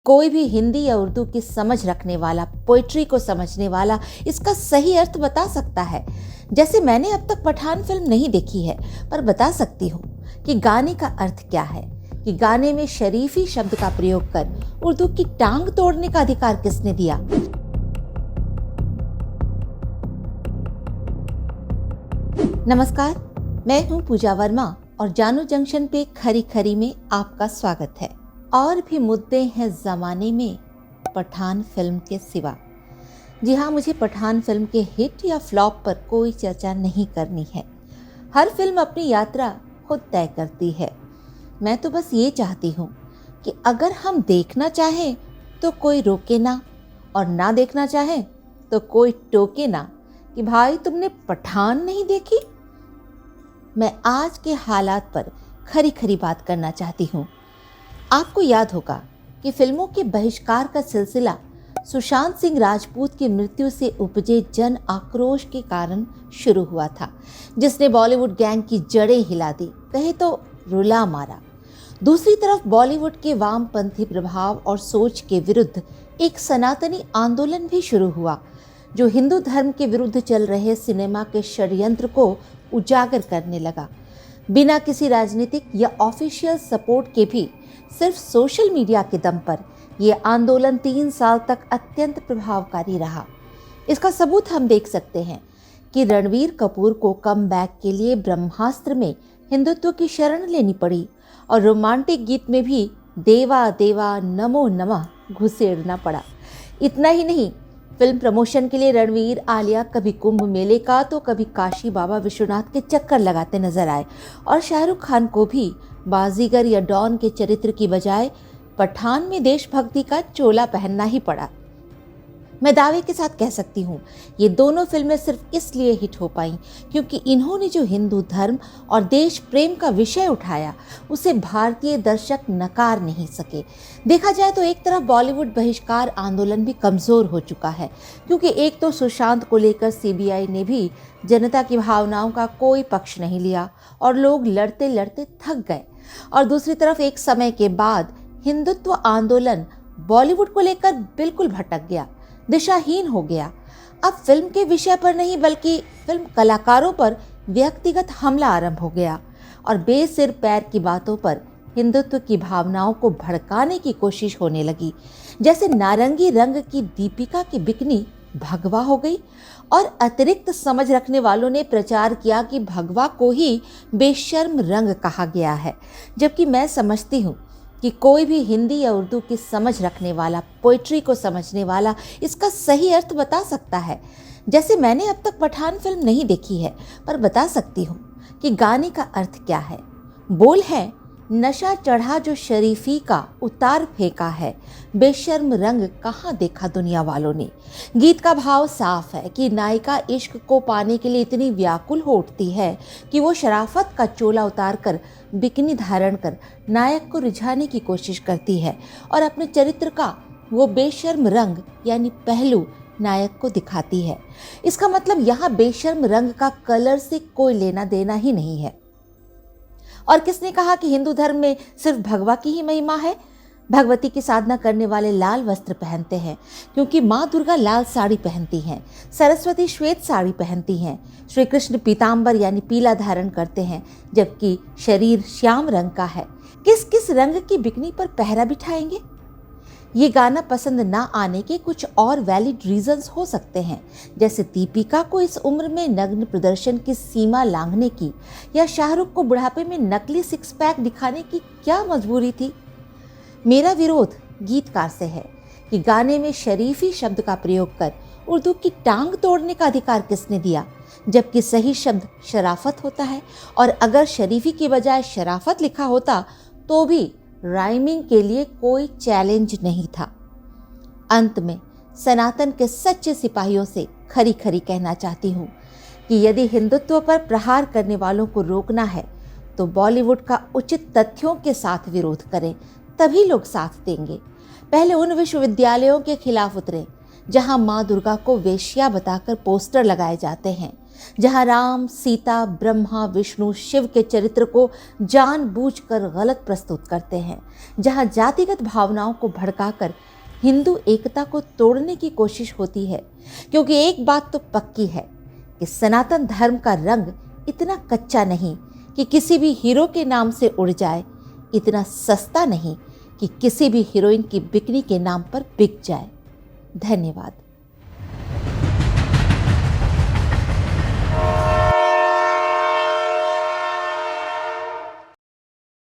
कोई भी हिंदी या उर्दू की समझ रखने वाला, पोइट्री को समझने वाला इसका सही अर्थ बता सकता है। जैसे मैंने अब तक पठान फिल्म नहीं देखी है, पर बता सकती हूँ कि गाने का अर्थ क्या है, कि गाने में शरीफी शब्द का प्रयोग कर उर्दू की टांग तोड़ने का अधिकार किसने दिया। नमस्कार, मैं हूँ पूजा वर्मा और जानू जंक्शन पे खरी खरी में आपका स्वागत है। और भी मुद्दे हैं ज़माने में पठान फिल्म के सिवा। जी हाँ, मुझे पठान फिल्म के हिट या फ्लॉप पर कोई चर्चा नहीं करनी है। हर फिल्म अपनी यात्रा खुद तय करती है। मैं तो बस ये चाहती हूँ कि अगर हम देखना चाहें तो कोई रोके ना, और ना देखना चाहें तो कोई टोके ना कि भाई तुमने पठान नहीं देखी। मैं आज के हालात पर खरी खरी बात करना चाहती हूँ। आपको याद होगा कि फिल्मों के बहिष्कार का सिलसिला सुशांत सिंह राजपूत की मृत्यु से उपजे जन आक्रोश के कारण शुरू हुआ था, जिसने बॉलीवुड गैंग की जड़ें हिला दी, कहे तो रुला मारा। दूसरी तरफ बॉलीवुड के वामपंथी प्रभाव और सोच के विरुद्ध एक सनातनी आंदोलन भी शुरू हुआ, जो हिंदू धर्म के विरुद्ध चल रहे सिनेमा के षड्यंत्र को उजागर करने लगा। बिना किसी राजनीतिक या ऑफिशियल सपोर्ट के भी सिर्फ सोशल मीडिया के दम पर यह आंदोलन 3 साल तक अत्यंत प्रभावकारी रहा। इसका सबूत हम देख सकते हैं कि रणवीर कपूर को कम बैक के लिए ब्रह्मास्त्र में हिंदुत्व की शरण लेनी पड़ी और रोमांटिक गीत में भी देवा देवा नमो नमः घुसेड़ना पड़ा। इतना ही नहीं, फिल्म प्रमोशन के लिए रणवीर आलिया कभी कुंभ मेले का तो कभी काशी बाबा विश्वनाथ के चक्कर लगाते नजर आए, और शाहरुख खान को भी बाजीगर या डॉन के चरित्र की बजाय पठान में देशभक्ति का चोला पहनना ही पड़ा। मैं दावे के साथ कह सकती हूँ, ये दोनों फिल्में सिर्फ इसलिए हिट हो पाईं क्योंकि इन्होंने जो हिंदू धर्म और देश प्रेम का विषय उठाया, उसे भारतीय दर्शक नकार नहीं सके। देखा जाए तो एक तरफ बॉलीवुड बहिष्कार आंदोलन भी कमज़ोर हो चुका है, क्योंकि एक तो सुशांत को लेकर सीबीआई ने भी जनता की भावनाओं का कोई पक्ष नहीं लिया और लोग लड़ते लड़ते थक गए, और दूसरी तरफ एक समय के बाद हिंदुत्व आंदोलन बॉलीवुड को लेकर बिल्कुल भटक गया, दिशाहीन हो गया। अब फिल्म के विषय पर नहीं बल्कि फिल्म कलाकारों पर व्यक्तिगत हमला आरंभ हो गया, और बेसिर पैर की बातों पर हिंदुत्व की भावनाओं को भड़काने की कोशिश होने लगी। जैसे नारंगी रंग की दीपिका की बिकनी भगवा हो गई, और अतिरिक्त समझ रखने वालों ने प्रचार किया कि भगवा को ही बेशर्म रंग कहा गया है, जबकि मैं समझती हूँ कि कोई भी हिंदी या उर्दू की समझ रखने वाला, पोइट्री को समझने वाला इसका सही अर्थ बता सकता है। जैसे मैंने अब तक पठान फिल्म नहीं देखी है, पर बता सकती हूँ कि गाने का अर्थ क्या है। बोल है, नशा चढ़ा जो शरीफी का उतार फेंका है, बेशर्म रंग कहाँ देखा दुनिया वालों ने। गीत का भाव साफ है कि नायिका इश्क को पाने के लिए इतनी व्याकुल हो उठती है कि वो शराफत का चोला उतार कर बिकनी धारण कर नायक को रिझाने की कोशिश करती है, और अपने चरित्र का वो बेशर्म रंग यानी पहलू नायक को दिखाती है। इसका मतलब यहाँ बेशर्म रंग का कलर से कोई लेना देना ही नहीं है। और किसने कहा कि हिंदू धर्म में सिर्फ भगवा की ही महिमा है। भगवती की साधना करने वाले लाल वस्त्र पहनते हैं, क्योंकि माँ दुर्गा लाल साड़ी पहनती हैं, सरस्वती श्वेत साड़ी पहनती हैं, श्री कृष्ण पीताम्बर यानी पीला धारण करते हैं, जबकि शरीर श्याम रंग का है। किस किस रंग की बिकनी पर पहरा बिठाएंगे। ये गाना पसंद ना आने के कुछ और वैलिड रीजंस हो सकते हैं, जैसे दीपिका को इस उम्र में नग्न प्रदर्शन की सीमा लांघने की, या शाहरुख को बुढ़ापे में नकली सिक्स पैक दिखाने की क्या मजबूरी थी। मेरा विरोध गीतकार से है कि गाने में शरीफी शब्द का प्रयोग कर उर्दू की टांग तोड़ने का अधिकार किसने दिया, जबकि सही शब्द शराफत होता है, और अगर शरीफी की बजाय शराफत लिखा होता तो भी राइमिंग के लिए कोई चैलेंज नहीं था। अंत में सनातन के सच्चे सिपाहियों से खरी खरी कहना चाहती हूँ कि यदि हिंदुत्व पर प्रहार करने वालों को रोकना है तो बॉलीवुड का उचित तथ्यों के साथ विरोध करें, तभी लोग साथ देंगे। पहले उन विश्वविद्यालयों के खिलाफ उतरें जहां माँ दुर्गा को वेश्या बताकर पोस्टर लगाए जाते हैं, जहां राम, सीता, ब्रह्मा, विष्णु, शिव के चरित्र को जानबूझकर गलत प्रस्तुत करते हैं, जहां जातिगत भावनाओं को भड़काकर हिंदू एकता को तोड़ने की कोशिश होती है। क्योंकि एक बात तो पक्की है कि सनातन धर्म का रंग इतना कच्चा नहीं कि किसी भी हीरो के नाम से उड़ जाए, इतना सस्ता नहीं कि किसी भी हीरोइन की बिकनी के नाम पर बिक जाए। धन्यवाद।